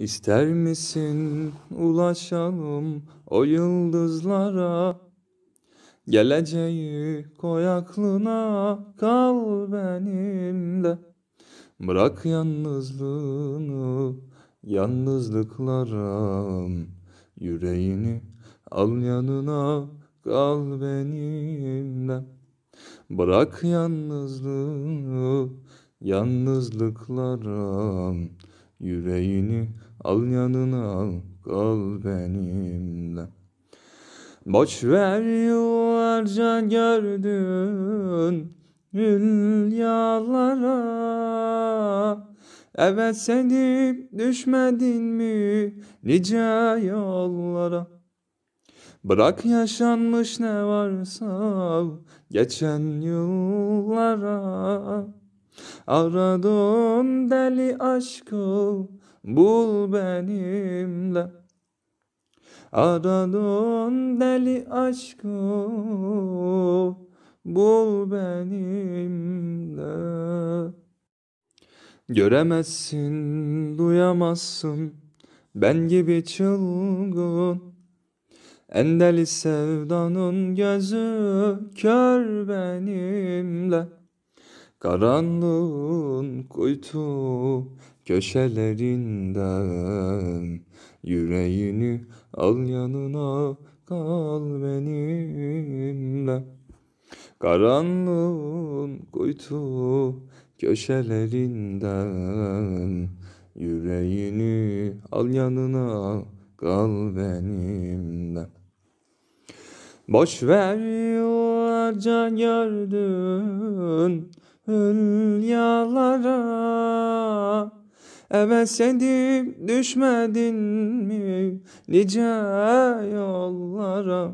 İster misin ulaşalım o yıldızlara? Geleceği koy aklına, kal benimle. Bırak yalnızlığını, yalnızlıklara. Yüreğini al yanına, kal benimle. Bırak yalnızlığı, yalnızlıklara. Yüreğini al yanına, kal benimle. Boş ver yıllarca gördün rüyalara. Evet sevip düşmedin mi nice yollara. Bırak yaşanmış ne varsa geçen yıllara. Aradığın deli aşkı bul benimle. Aradığın deli aşkı bul benimle. Göremezsin, duyamazsın ben gibi çılgın. En deli sevdanın gözü kör benimle. Karanlığın kuytu köşelerinden yüreğini al yanına, kal benimle. Karanlığın kuytu köşelerinden yüreğini al yanına, kal benimle. Boş ver yıllarca gördün hülyalara. Evet sedip düşmedin mi nice yollara.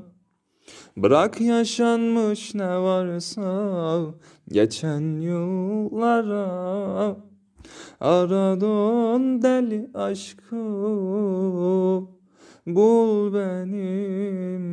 Bırak yaşanmış ne varsa geçen yıllara. Aradığın deli aşkı bul benimle.